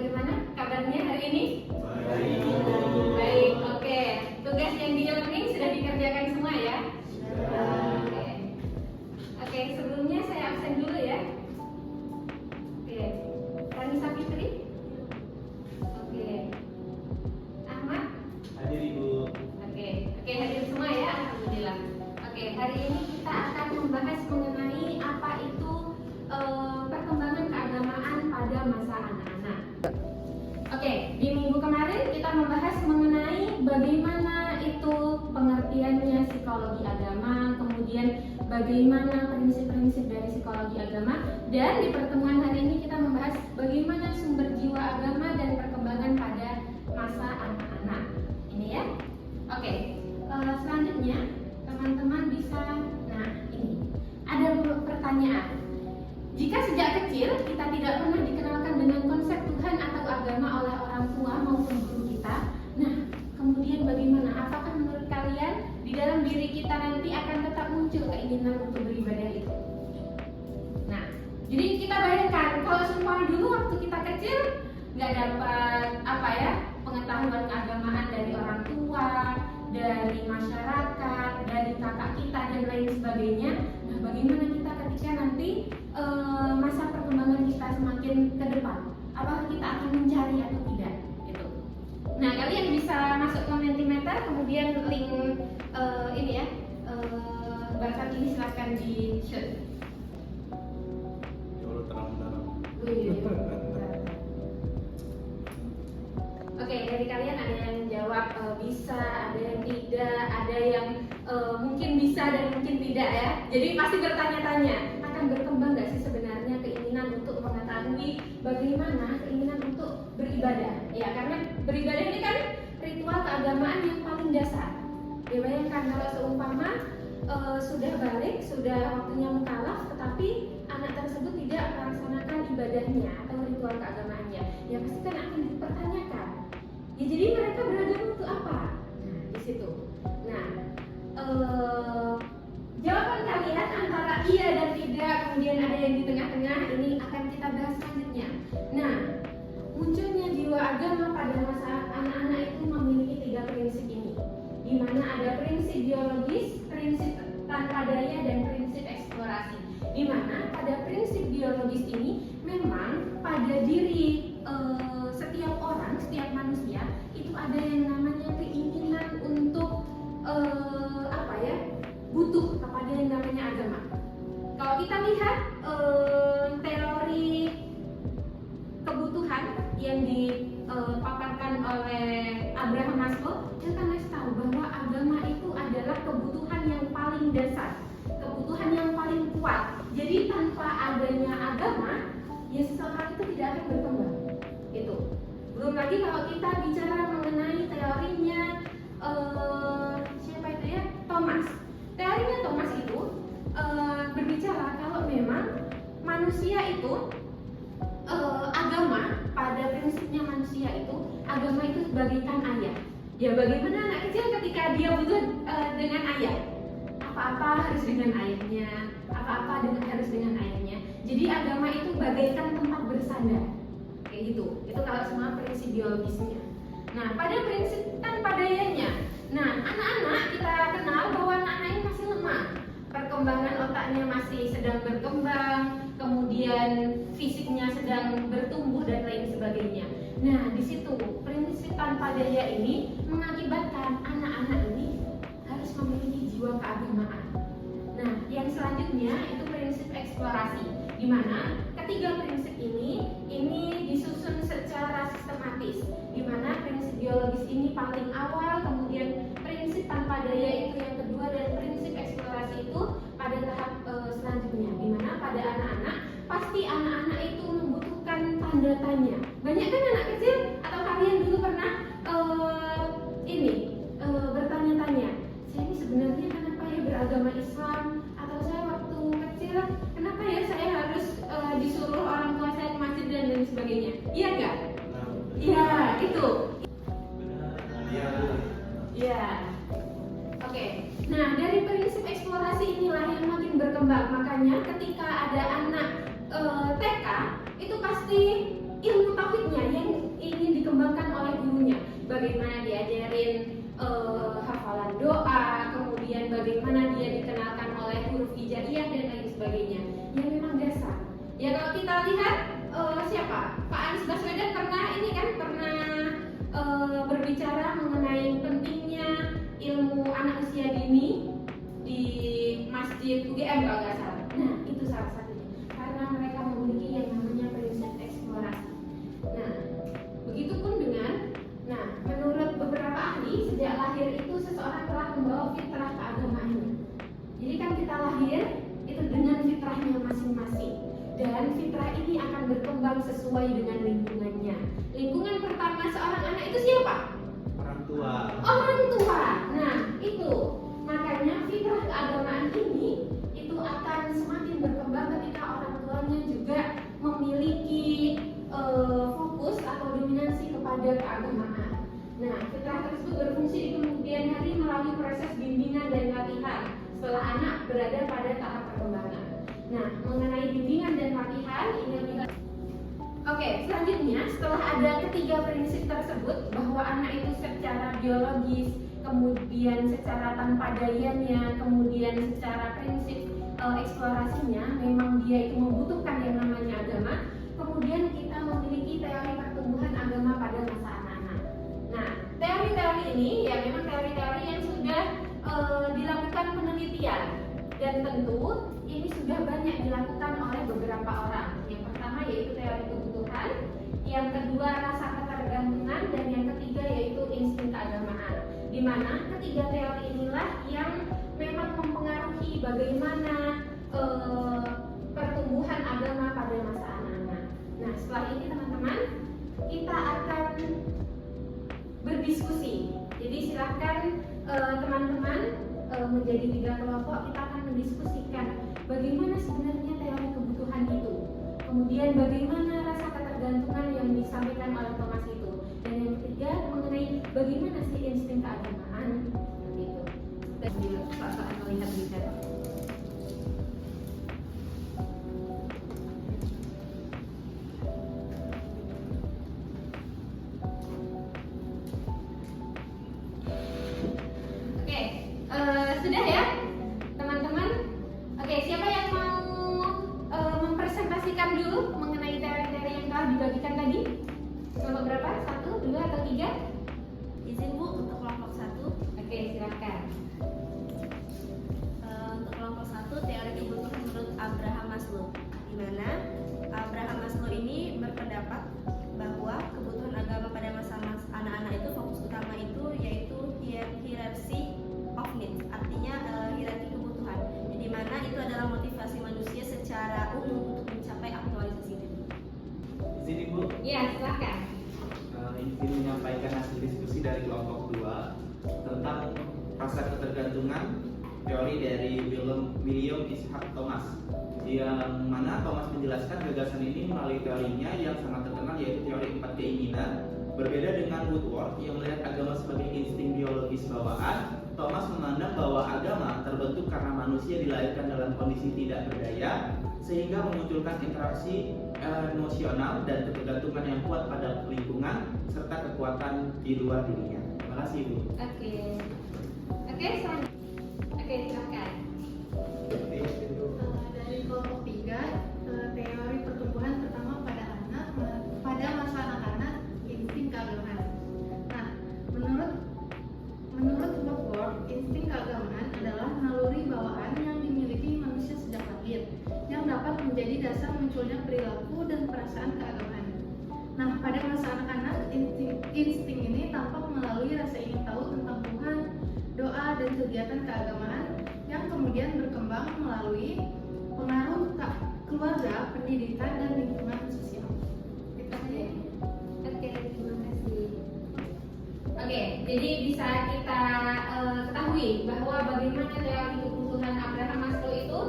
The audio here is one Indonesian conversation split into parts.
bagaimana kabarnya hari ini? Baik. Baik, oke. Tugas yang di learning sudah dikerjakan semua ya? Oke. Oke, sebelumnya saya absen dulu ya. Oke. Ranisa Fitri? Oke. Ahmad? Hadir Ibu. Oke, hadir semua ya, alhamdulillah. Oke, hari ini kita akan membahas mengenai apa itu perkembangan keagamaan pada masa anak-anak. Oke, di minggu kemarin kita membahas mengenai bagaimana itu pengertiannya psikologi agama, kemudian bagaimana prinsip-prinsip dari psikologi agama, dan di pertemuan hari ini kita membahas bagaimana sumber jiwa agama dan perkembangan pada masa anak-anak. Ini ya. Oke, selanjutnya teman-teman bisa, nah ini ada pertanyaan. Jika sejak kecil kita tidak pernah dikenalkan dengan konsep Tuhan atau agama oleh orang tua maupun guru kita, nah kemudian bagaimana? Apakah menurut kalian di dalam diri kita nanti akan tetap muncul keinginan untuk beribadah itu? Nah, jadi kita bayangkan kalau seumpama dulu waktu kita kecil nggak dapat pengetahuan keagamaan dari orang tua, dari masyarakat, dari kakak kita dan lain sebagainya. Nah, bagaimana kita ketika nanti masa perkembangan kita semakin ke depan? Apakah kita akan mencari atau tidak? Gitu. Nah, kalian bisa masuk ke Mentimeter, kemudian link ini ya, bahkan ini silahkan di share. Ya Allah, terang benderang. Oke, dari kalian ada yang jawab bisa, ada yang tidak, ada yang mungkin bisa dan mungkin tidak ya. Jadi pasti bertanya-tanya, akan berkembang nggak sih sebenarnya keinginan untuk mengetahui bagaimana keinginan untuk beribadah? Ya, karena beribadah ini kan ritual keagamaan yang paling dasar. Ya, bayangkan kalau seumpama sudah balik, sudah waktunya mukallaf, tetapi anak tersebut tidak melaksanakan ibadahnya atau ritual keagamaannya, ya pasti kan akan dipertanyakan. Ya, jadi mereka beragama untuk apa? Nah, di situ. Nah, jawaban kalian antara iya dan tidak, kemudian ada yang di tengah-tengah, ini akan kita bahas selanjutnya. Nah, munculnya jiwa agama pada masa anak-anak itu memiliki 3 prinsip ini, di mana ada prinsip biologis, prinsip tanpa daya, dan prinsip eksplorasi. Di mana pada prinsip biologis ini memang pada diri setiap orang, setiap manusia itu ada yang namanya keinginan untuk butuh kepada yang namanya agama. Kalau kita lihat teori kebutuhan yang dipaparkan oleh Abraham Maslow, dia kan ngasih tahu bahwa agama itu adalah kebutuhan yang paling dasar, kebutuhan yang paling kuat. Jadi tanpa adanya agama, ya seseorang itu tidak akan berkembang. Itu. Belum lagi kalau kita bicara mengenai teorinya siapa itu ya? Thomas. Teorinya Thomas itu berbicara kalau memang manusia itu agama, pada prinsipnya manusia itu agama itu bagaikan ayah. Ya, bagaimana anak kecil ketika dia butuh dengan ayah? Apa-apa harus dengan ayahnya, apa-apa harus dengan ayahnya. Jadi agama itu bagaikan tempat bersandar. Kayak gitu. Itu kalau semua prinsip biologisnya. Nah, pada prinsip tanpa dayanya, nah anak-anak kita kenal bahwa anak-anak ini masih lemah. Perkembangan otaknya masih sedang berkembang, kemudian fisiknya sedang bertumbuh dan lain sebagainya. Nah, di situ prinsip tanpa daya ini mengakibatkan anak-anak ini harus memiliki jiwa keagamaan. Nah, yang selanjutnya itu prinsip eksplorasi, di mana ketiga prinsip ini disusun secara sistematis, di mana prinsip biologis ini paling awal, kemudian prinsip tanpa daya itu yang kedua, dan prinsip eksplorasi itu pada tahap selanjutnya, di mana pada anak-anak pasti anak-anak itu membutuhkan tanda tanya. Banyak kan anak kecil atau kalian dulu pernah bertanya-tanya, saya ini sebenarnya kenapa ya beragama Islam, atau saya waktu kecil kenapa ya saya harus disuruh orang tua saya ke masjid dan lain sebagainya. Iya enggak? Iya, itu. Iya. Iya. Oke. Nah, dari prinsip eksplorasi inilah yang makin berkembang. Makanya ketika ada anak TK, itu pasti ilmu tauhidnya yang bagaimana diajarin hafalan doa, kemudian bagaimana dia dikenalkan oleh huruf hijaiyah dan lain sebagainya. Ya memang dasar. Ya kalau kita lihat siapa? Pak Anies Baswedan pernah berbicara mengenai pentingnya ilmu anak usia dini di Masjid UGM kalau nggak salah. Nah itu salah satunya karena mereka memiliki yang namanya prinsip eksplorasi. Nah begitupun dengan, menurut beberapa ahli sejak lahir itu seseorang telah membawa fitrah keagamaannya. Jadi kan kita lahir itu dengan fitrahnya masing-masing. Dan fitrah ini akan berkembang sesuai dengan lingkungannya. Lingkungan pertama seorang anak itu siapa? Orang tua. Orang tua. Nah, itu. Makanya fitrah keagamaan ini itu akan semakin berkembang ketika orang tuanya juga memiliki fokus atau dominansi kepada keagamaan. Nah, fitrah tersebut berfungsi di kemudian hari melalui proses bimbingan dan latihan setelah anak berada pada tahap perkembangan. Nah, mengenai bimbingan dan latihan ini lebih. Oke, selanjutnya setelah ada ketiga prinsip tersebut bahwa anak itu secara biologis, kemudian secara tanpa dayanya, kemudian secara prinsip eksplorasinya, memang dia itu membutuhkan yang namanya agama. Kemudian kita memiliki teori pertumbuhan agama pada masa anak-anak. Nah, teori-teori ini ya memang teori-teori yang sudah dilakukan penelitian. Dan tentu ini sudah banyak dilakukan oleh beberapa orang. Yang pertama yaitu teori kebutuhan, yang kedua rasa ketergantungan, dan yang ketiga yaitu insting keagamaan. Di mana ketiga teori inilah yang memang mempengaruhi bagaimana pertumbuhan agama pada masa anak-anak. Nah, setelah ini teman-teman kita akan berdiskusi. Jadi silahkan teman-teman menjadi 3 kelompok, kita akan mendiskusikan bagaimana sebenarnya teori kebutuhan itu, kemudian bagaimana rasa ketergantungan yang disampaikan oleh Thomas itu, dan yang ketiga mengenai bagaimana sih insting keagamaan itu. Saat melihat bicara. Sudah ya teman-teman? Oke, siapa yang mau mempresentasikan dulu mengenai teori-teori yang telah dibagikan tadi? Kelompok berapa? 1, 2, atau 3? Izin Bu untuk kelompok 1. Oke, silakan. Untuk kelompok 1 teori kebutuhan menurut Abraham Maslow, di mana Abraham Maslow ini berpendapat bahwa kebutuhan agama pada masa anak-anak itu fokus utama itu yaitu hierarchy of needs, artinya hierarki kebutuhan, di mana itu adalah motivasi manusia secara umum untuk mencapai aktualisasi diri. Izin Ibu, Ya, silakan. izin menyampaikan hasil diskusi dari kelompok 2 tentang rasa ketergantungan, teori dari William Ishaq Thomas, yang mana Thomas menjelaskan gagasan ini melalui teorinya yang sangat terkenal yaitu teori 4 keinginan. Berbeda dengan Woodward yang melihat agama sebagai insting biologis bawaan, Thomas memandang bahwa agama terbentuk karena manusia dilahirkan dalam kondisi tidak berdaya, sehingga memunculkan interaksi emosional dan ketergantungan yang kuat pada lingkungan serta kekuatan di luar dunia. Terima kasih Ibu. Oke, selanjutnya. Oke, silakan. Dari kelompok 3, teori pertumbuhan pertama pada anak pada masa anak-anak, insting keagamaan. Nah, menurut Woodward, insting keagamaan adalah naluri bawaan yang dimiliki manusia sejak lahir, yang dapat menjadi dasar munculnya perilaku dan perasaan keagamaan. Nah, pada masa anak-anak, insting ini tampak melalui rasa ingin tahu tentang Tuhan, doa, dan kegiatan keagamaan yang kemudian berkembang melalui pengaruh keluarga, pendidikan, dan lingkungan sosial. Itu aja. Oke, terima kasih. Oke, jadi bisa kita ketahui bahwa bagaimana teori kebutuhan Abraham Maslow itu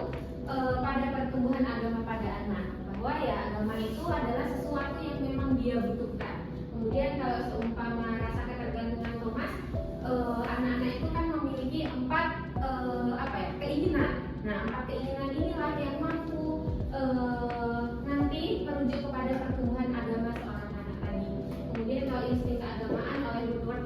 pada pertumbuhan agama pada anak, bahwa ya agama itu adalah sesuatu yang memang dia butuhkan. Kemudian kalau seumpama rasa ketergantungan Thomas, anak-anak itu kan memiliki 4 keinginan. Nah, 4 keinginan inilah yang mampu nanti merujuk kepada pertumbuhan agama seorang anak tadi. Kemudian kalau insting keagamaan oleh Woodward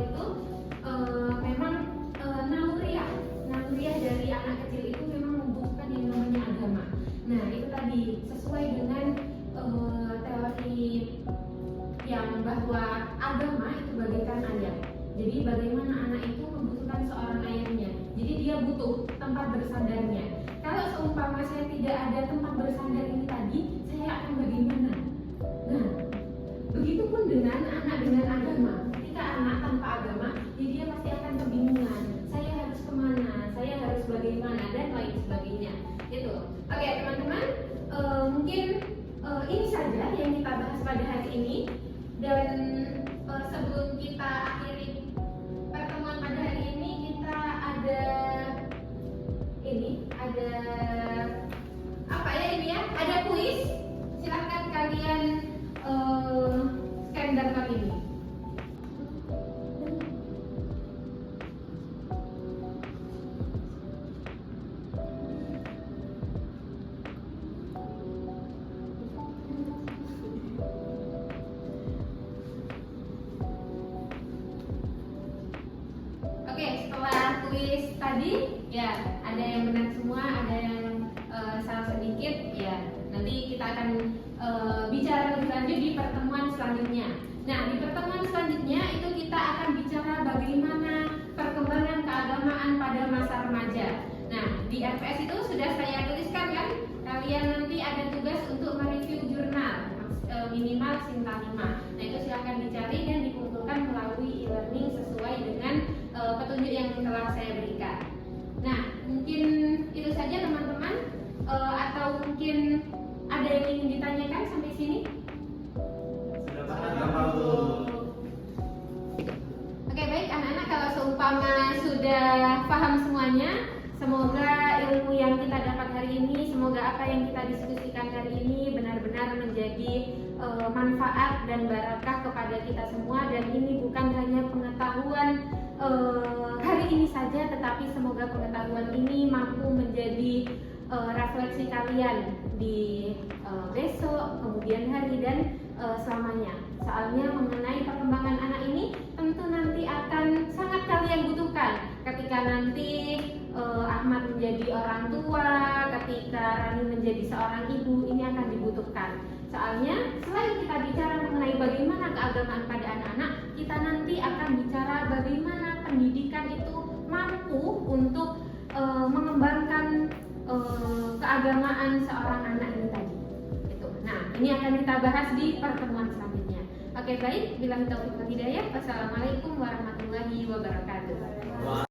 bahwa agama itu bagaikan ayah. Jadi bagaimana anak itu membutuhkan seorang ayahnya. Jadi dia butuh tempat bersandarnya. Kalau seumpama saya tidak ada tempat bersandar ini tadi, saya akan bagaimana? Nah, begitupun dengan anak dengan agama. Ketika anak tanpa agama, ya dia pasti akan kebingungan. Saya harus kemana? Saya harus bagaimana? Dan lain sebagainya. Itu. Oke, teman-teman, mungkin ini saja yang kita bahas pada hari ini. Dan sebelum kita akhiri pertemuan pada hari ini, kita ada apa ya ini ya? Ada kuis. Silahkan kalian scan barcode ini. Oke, setelah kuis tadi, ya ada yang benar semua, ada yang salah sedikit, ya nanti kita akan bicara lebih lanjut di pertemuan selanjutnya. Nah, di pertemuan selanjutnya itu kita akan bicara bagaimana perkembangan keagamaan pada masa remaja. Nah, di RPS itu sudah saya tuliskan kan, kalian nanti ada tugas untuk mereview jurnal minimal Sinta 5. Nah, itu silahkan dicari dan dikumpulkan melalui e-learning sesuai dengan petunjuk yang telah saya berikan. Nah, mungkin itu saja teman-teman, atau mungkin ada yang ingin ditanyakan sampai sini? Sudah paham, Bu? Oke, baik anak-anak, kalau seumpama sudah paham semuanya, semoga ilmu yang kita dapat hari ini, semoga apa yang kita diskusikan hari ini benar-benar menjadi manfaat dan barakah kepada kita semua. Dan ini bukan hanya pengetahuan hari ini saja, tetapi semoga pengetahuan ini mampu menjadi refleksi kalian di besok, kemudian hari, dan selamanya. Soalnya mengenai perkembangan anak ini tentu nanti akan sangat kalian butuhkan ketika nanti Ahmad menjadi orang tua, ketika Rani menjadi seorang ibu, ini akan dibutuhkan. Soalnya selain kita bicara mengenai bagaimana keagamaan pada anak-anak, kita nanti akan bicara bagaimana pendidikan itu mampu untuk mengembangkan keagamaan seorang anak ini tadi. Itu. Nah, ini akan kita bahas di pertemuan selanjutnya. Oke, baik. Billahi taufiq wal hidayah. Wassalamualaikum warahmatullahi wabarakatuh.